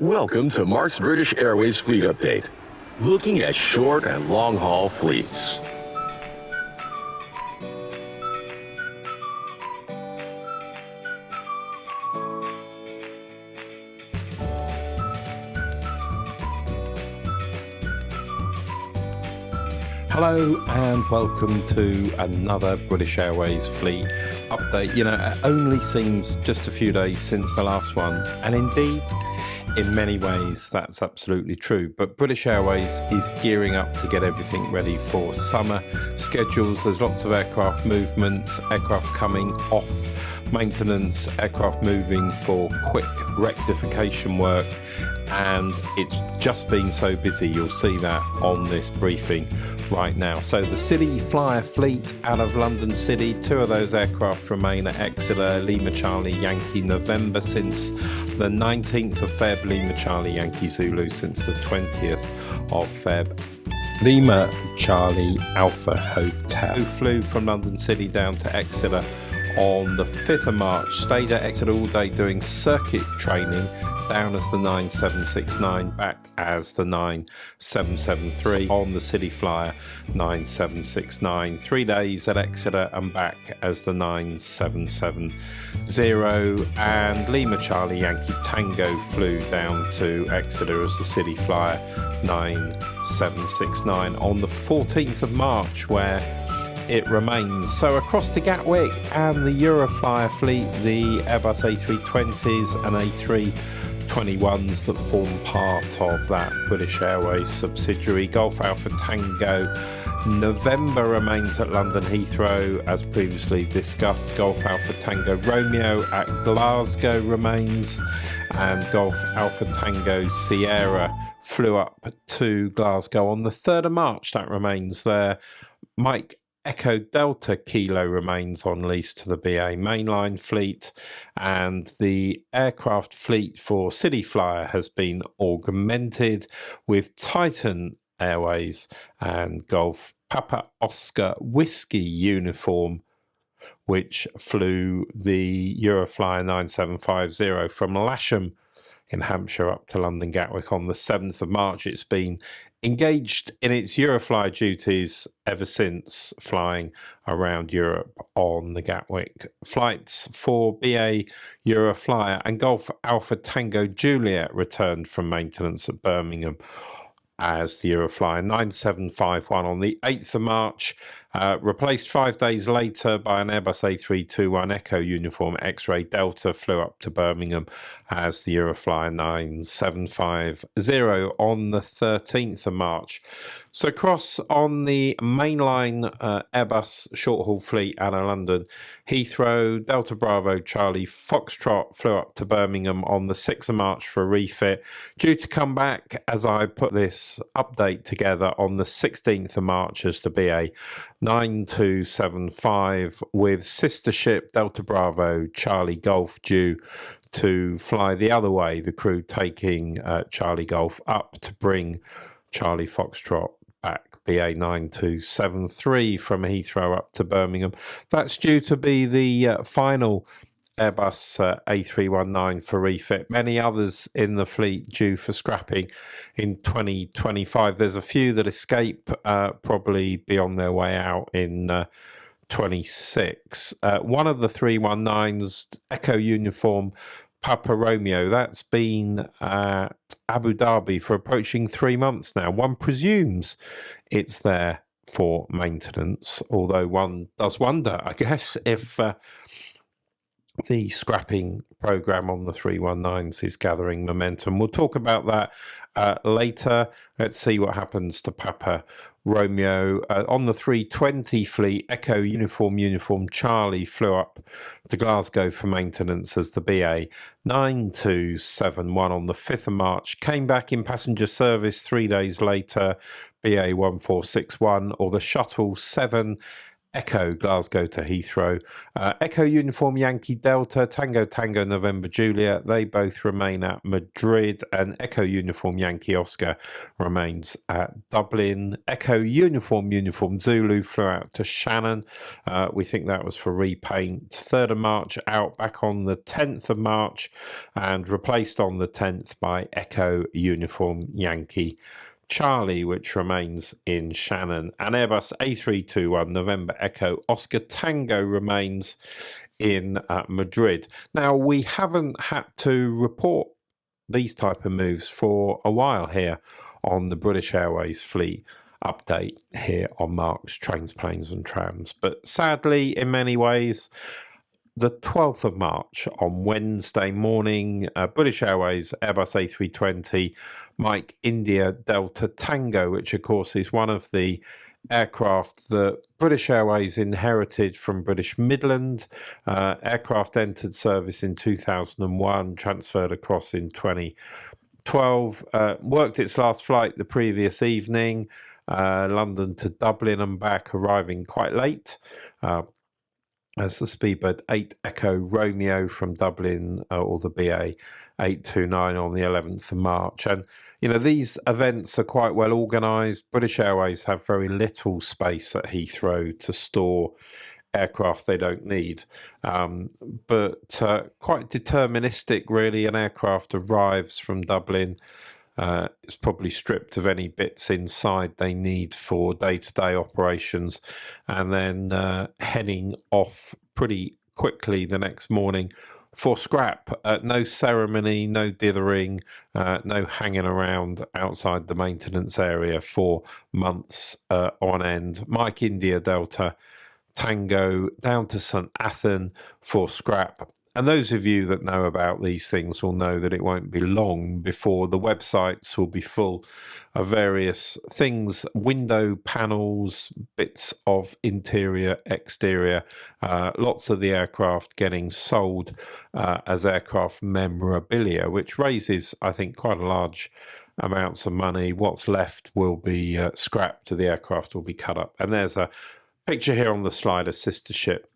Welcome to Mark's British Airways Fleet Update, looking at short and long-haul fleets. Hello and welcome to another British Airways Fleet update. You know, it only seems just a few days since the last one, and indeed, in many ways, that's absolutely true. But British Airways is gearing up to get everything ready for summer schedules. There's lots of aircraft movements, aircraft coming off maintenance, aircraft moving for quick rectification work. And it's just been so busy. You'll see that on this briefing right now. So the City Flyer fleet out of London City, 2 of those aircraft remain at Exeter, Lima Charlie Yankee November since the 19th of Feb, Lima Charlie Yankee Zulu since the 20th of Feb. Lima Charlie Alpha Hotel, who flew from London City down to Exeter on the 5th of March, stayed at Exeter all day doing circuit training, down as the 9769, back as the 9773 on the City Flyer 9769. 3 days at Exeter and back as the 9770. And Lima Charlie Yankee Tango flew down to Exeter as the City Flyer 9769 on the 14th of March, where it remains. So across to Gatwick and the Euroflyer fleet, the Airbus A320s and A321s that form part of that British Airways subsidiary. Golf Alpha Tango November remains at London Heathrow, as previously discussed. Golf Alpha Tango Romeo at Glasgow remains, and Golf Alpha Tango Sierra flew up to Glasgow on the 3rd of March. That remains there. Mike Echo Delta Kilo remains on lease to the BA mainline fleet, and the aircraft fleet for City Flyer has been augmented with Titan Airways and Golf Papa Oscar Whiskey uniform, which flew the Euroflyer 9750 from Lasham in Hampshire up to London Gatwick on the 7th of March. It's been engaged in its Euroflyer duties ever since, flying around Europe on the Gatwick flights for BA Euroflyer. And Golf Alpha Tango Juliet returned from maintenance at Birmingham as the Euroflyer 9751 on the 8th of March, replaced 5 days later by an Airbus A321 Echo uniform X-Ray Delta, flew up to Birmingham as the Euroflyer 9750 on the 13th of March. So across on the mainline Airbus short-haul fleet out of London, Heathrow, Delta Bravo Charlie Foxtrot flew up to Birmingham on the 6th of March for a refit, due to come back, as I put this update together, on the 16th of March as the BA 9275, with sister ship Delta Bravo Charlie Golf due to fly the other way, the crew taking Charlie Golf up to bring Charlie Foxtrot back, BA 9273 from Heathrow up to Birmingham. That's due to be the final Airbus A319 for refit. Many others in the fleet due for scrapping in 2025. There's a few that escape, probably be on their way out in 26. One of the 319s, Echo uniform Papa Romeo, that's been at Abu Dhabi for approaching 3 months now. One presumes it's there for maintenance, although one does wonder, I guess, if the scrapping program on the 319s is gathering momentum. We'll talk about that later. Let's see what happens to Papa Romeo. On the 320 fleet, Echo uniform Charlie flew up to Glasgow for maintenance as the BA 9271 on the 5th of March, came back in passenger service 3 days later, BA 1461, or the Shuttle 7 Echo Glasgow to Heathrow, Echo Uniform Yankee Delta, Tango Tango November Juliet, they both remain at Madrid, and Echo Uniform Yankee Oscar remains at Dublin. Echo Uniform Zulu flew out to Shannon. We think that was for repaint. 3rd of March out back on the 10th of March and replaced on the 10th by Echo Uniform Yankee Charlie, which remains in Shannon, and Airbus A321 November Echo Oscar Tango remains in Madrid. Now, we haven't had to report these type of moves for a while here on the British Airways fleet update here on Mark's Trains, Planes and Trams, but sadly, in many ways, the 12th of March on Wednesday morning, British Airways Airbus A320 Mike India Delta Tango, which of course is one of the aircraft that British Airways inherited from British Midland. Aircraft entered service in 2001, transferred across in 2012, worked its last flight the previous evening, London to Dublin and back, arriving quite late. As the Speedbird 8 Echo Romeo from Dublin, or the BA 829 on the 11th of March. And, you know, these events are quite well organised. British Airways have very little space at Heathrow to store aircraft they don't need, but quite deterministic, really. An aircraft arrives from Dublin. It's probably stripped of any bits inside they need for day-to-day operations, and then heading off pretty quickly the next morning for scrap. No ceremony, no dithering, no hanging around outside the maintenance area for months on end. Mike India Delta Tango down to St Athan for scrap. And those of you that know about these things will know that it won't be long before the websites will be full of various things, window panels, bits of interior, exterior, lots of the aircraft getting sold as aircraft memorabilia, which raises, I think, quite a large amounts of money. What's left will be scrapped, the aircraft will be cut up. And there's a picture here on the slide, a sister ship,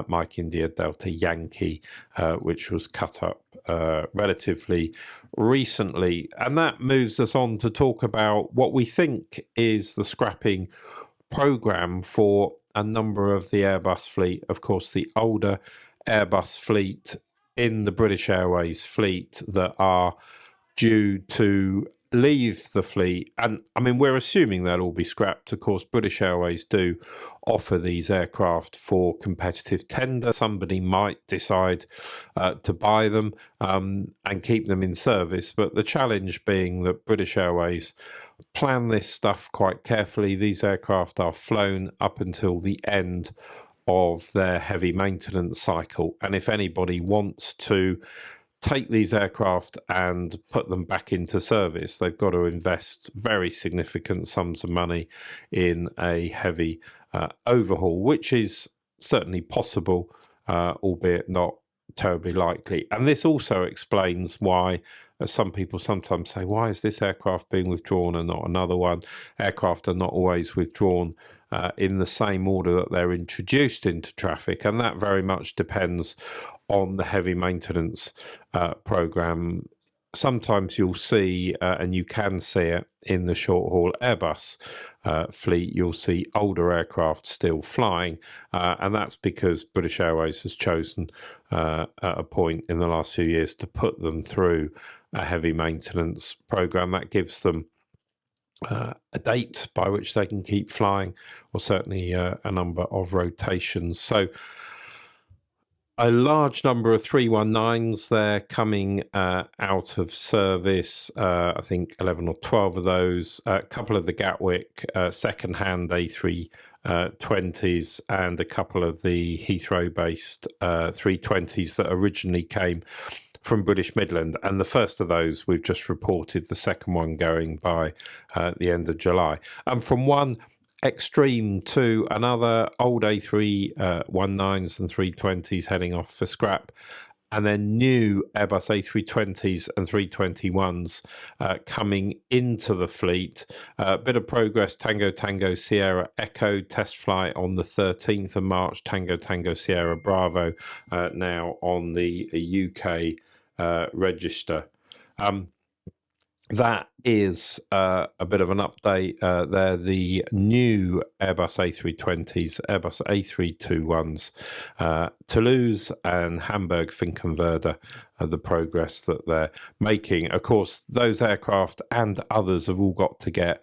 Mike India Delta Yankee, which was cut up relatively recently. And that moves us on to talk about what we think is the scrapping program for a number of the Airbus fleet. Of course, the older Airbus fleet in the British Airways fleet that are due to leave the fleet, and I mean, we're assuming they'll all be scrapped. Of course, British Airways do offer these aircraft for competitive tender. Somebody might decide to buy them and keep them in service, but the challenge being that British Airways plan this stuff quite carefully. These aircraft are flown up until the end of their heavy maintenance cycle, and if anybody wants to take these aircraft and put them back into service, they've got to invest very significant sums of money in a heavy overhaul, which is certainly possible, albeit not terribly likely. And this also explains why some people sometimes say, why is this aircraft being withdrawn and not another one? Aircraft are not always withdrawn in the same order that they're introduced into traffic, and that very much depends on the heavy maintenance program. Sometimes you'll see, and you can see it in the short-haul Airbus fleet, you'll see older aircraft still flying, and that's because British Airways has chosen at a point in the last few years to put them through a heavy maintenance program that gives them a date by which they can keep flying, or certainly a number of rotations. So a large number of 319s there coming out of service, I think 11 or 12 of those, a couple of the Gatwick second-hand A320s, and a couple of the Heathrow-based 320s that originally came from British Midland. And the first of those we've just reported, the second one going by the end of July. And from one extreme to another, old A319s and 320s heading off for scrap. and then new Airbus A320s and 321s coming into the fleet. A bit of progress, Tango Tango Sierra Echo test flight on the 13th of March, Tango Tango Sierra Bravo now on the UK register. That is a bit of an update there. The new Airbus A320s, Airbus A321s, Toulouse and Hamburg Finkenwerder, the progress that they're making. Of course, those aircraft and others have all got to get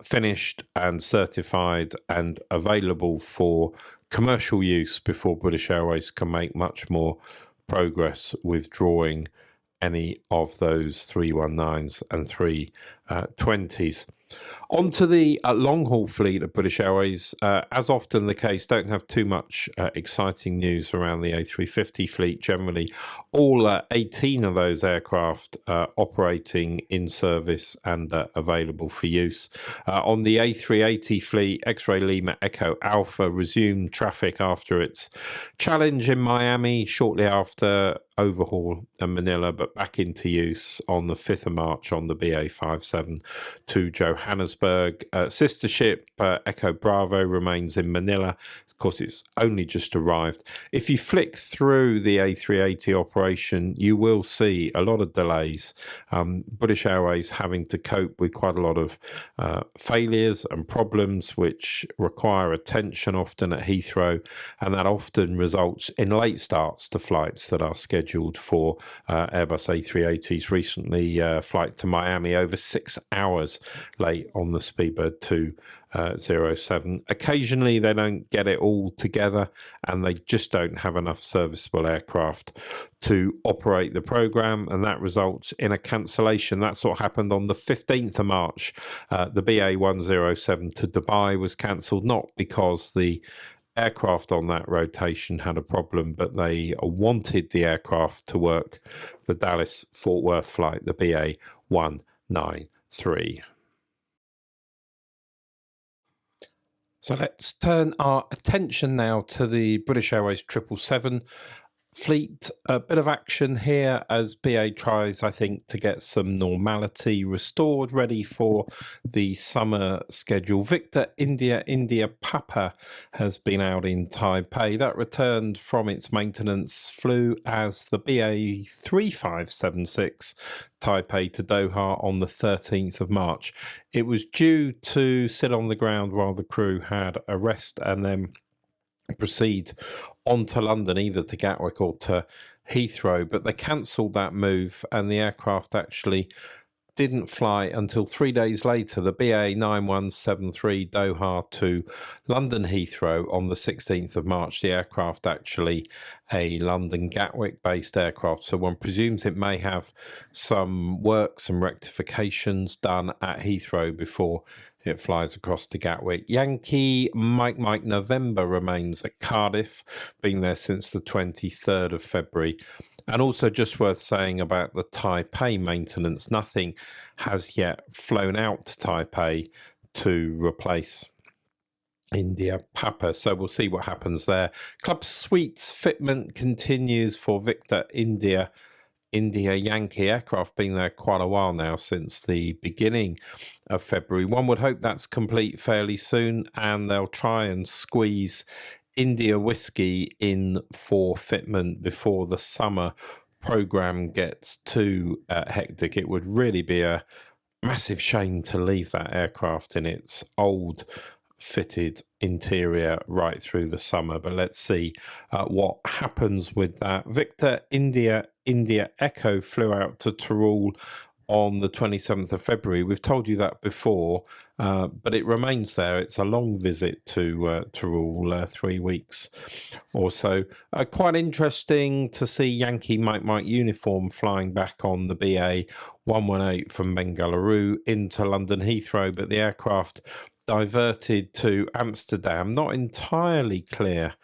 finished and certified and available for commercial use before British Airways can make much more progress withdrawing any of those 319s and 320s. Onto the long-haul fleet of British Airways. As often the case, don't have too much exciting news around the A350 fleet generally. All 18 of those aircraft operating in service and available for use. On the A380 fleet, X-Ray Lima Echo Alpha resumed traffic after its challenge in Miami shortly after overhaul in Manila, but back into use on the 5th of March on the BA57 to Johannesburg. Sister ship Echo Bravo remains in Manila. Of course, it's only just arrived. If you flick through the A380 operation, you will see a lot of delays. British Airways having to cope with quite a lot of failures and problems which require attention often at Heathrow, and that often results in late starts to flights that are scheduled for Airbus A380s. Recently, flight to Miami over 6 hours late on the Speedbird 207. Occasionally they don't get it all together and they just don't have enough serviceable aircraft to operate the program, and that results in a cancellation. That's what happened on the 15th of March. The BA107 to Dubai was cancelled, not because the aircraft on that rotation had a problem, but they wanted the aircraft to work the Dallas-Fort Worth flight, the BA193. So let's turn our attention now to the British Airways 777 fleet. A bit of action here as BA tries, I think, to get some normality restored, ready for the summer schedule. Victor India Papa has been out in Taipei. That returned from its maintenance, flew as the BA 3576 Taipei to Doha on the 13th of March. It was due to sit on the ground while the crew had a rest and then proceed on to London, either to Gatwick or to Heathrow, but they cancelled that move and the aircraft actually didn't fly until 3 days later. The BA 9173 Doha to London Heathrow on the 16th of March. The aircraft actually a London Gatwick based aircraft, so one presumes it may have some work, some rectifications done at Heathrow before it flies across to Gatwick. Yankee Mike November remains at Cardiff, been there since the 23rd of February. And also just worth saying about the Taipei maintenance, nothing has yet flown out to Taipei to replace India Papa, so we'll see what happens there. Club Suites fitment continues for Victor India Yankee aircraft, been there quite a while now, since the beginning of February. One would hope that's complete fairly soon, and they'll try and squeeze India Whiskey in for fitment before the summer program gets too hectic. It would really be a massive shame to leave that aircraft in its old fitted interior right through the summer, but let's see what happens with that. Victor India Echo flew out to Tirol on the 27th of February. We've told you that before, but it remains there. It's a long visit to Tirol, 3 weeks or so. Quite interesting to see Yankee Mike uniform flying back on the BA 118 from Bengaluru into London Heathrow, but the aircraft diverted to Amsterdam. Not entirely clear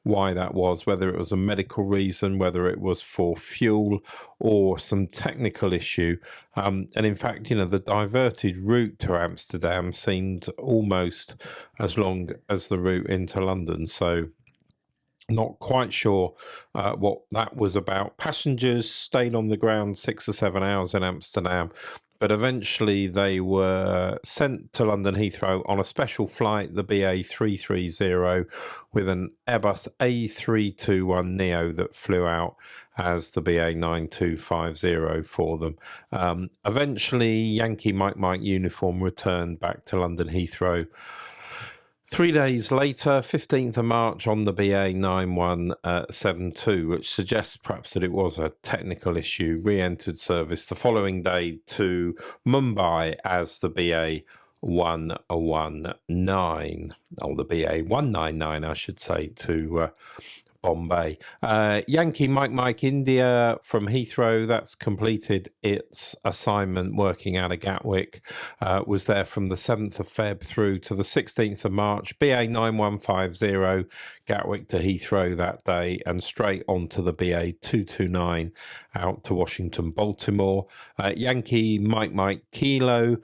why that was, whether it was a medical reason, whether it was for fuel or some technical issue. And in fact, you know, the diverted route to Amsterdam seemed almost as long as the route into London. So Not quite sure what that was about. Passengers stayed on the ground 6 or 7 hours in Amsterdam, but eventually they were sent to London Heathrow on a special flight, the BA 330, with an Airbus A321 Neo that flew out as the BA 9250 for them. Eventually, Yankee Mike Mike uniform returned back to London Heathrow 3 days later, 15th of March, on the BA 9172, which suggests perhaps that it was a technical issue, re-entered service the following day to Mumbai as the BA 119, or the BA 199, I should say, to Bombay. Yankee Mike Mike India from Heathrow, that's completed its assignment working out of Gatwick, was there from the 7th of Feb through to the 16th of March. BA 9150 Gatwick to Heathrow that day, and straight on to the BA 229 out to Washington Baltimore. Yankee Mike Mike Kilo,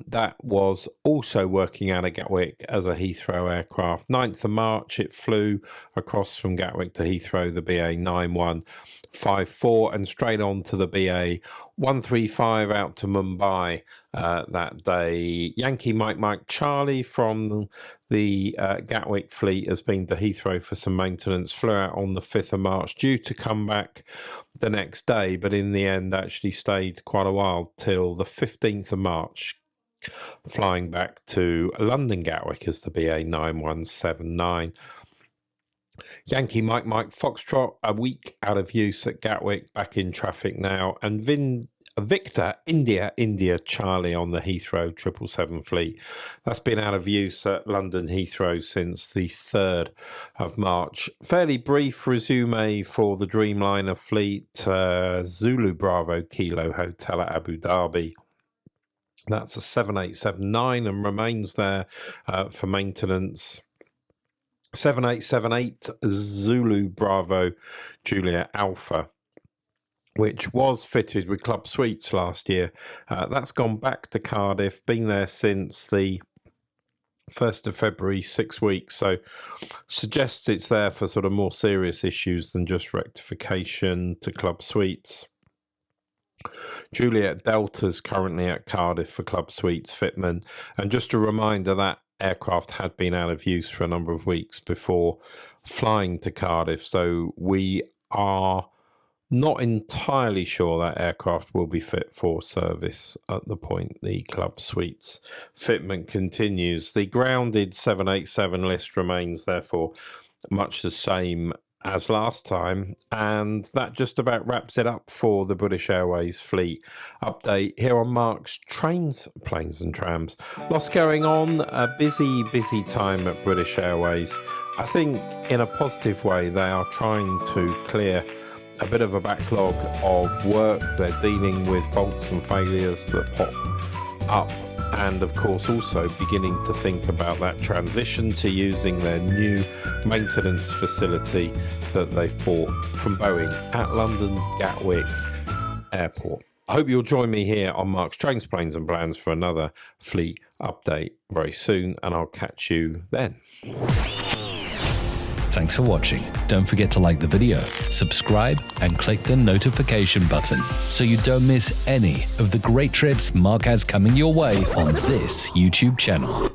that was also working out of Gatwick as a Heathrow aircraft. 9th of March it flew across from Gatwick to Heathrow, the BA 9154, and straight on to the BA 135 out to Mumbai that day. Yankee Mike Mike Charlie from the Gatwick fleet has been to Heathrow for some maintenance, flew out on the 5th of March, due to come back the next day, but in the end actually stayed quite a while till the 15th of March, flying back to London Gatwick as the BA 9179. Yankee Mike Mike Foxtrot, a week out of use at Gatwick, back in traffic now, and Victor India Charlie on the Heathrow 777 fleet. That's been out of use at London Heathrow since the 3rd of March. Fairly brief resume for the Dreamliner fleet. Zulu Bravo Kilo Hotel at Abu Dhabi. That's a 7879 and remains there for maintenance. 7878 Zulu Bravo Julia Alpha, which was fitted with club suites last year. That's gone back to Cardiff, been there since the 1st of February, 6 weeks. So suggests it's there for sort of more serious issues than just rectification to club suites. Juliet Delta's currently at Cardiff for club suites fitment. And just a reminder, that aircraft had been out of use for a number of weeks before flying to Cardiff, so we are not entirely sure that aircraft will be fit for service at the point the club suites fitment continues. The grounded 787 list remains therefore much the same as last time, and that just about wraps it up for the British Airways fleet update here on Mark's Trains, Planes and Trams. Lots going on, a busy time at British Airways. I think in a positive way they are trying to clear a bit of a backlog of work. They're dealing with faults and failures that pop up, and of course also beginning to think about that transition to using their new maintenance facility that they've bought from Boeing at London's Gatwick Airport. I hope you'll join me here on Mark's Trains, Planes and Plans for another fleet update very soon, and I'll catch you then. Thanks for watching. Don't forget to like the video, subscribe, and click the notification button so you don't miss any of the great trips Mark has coming your way on this YouTube channel.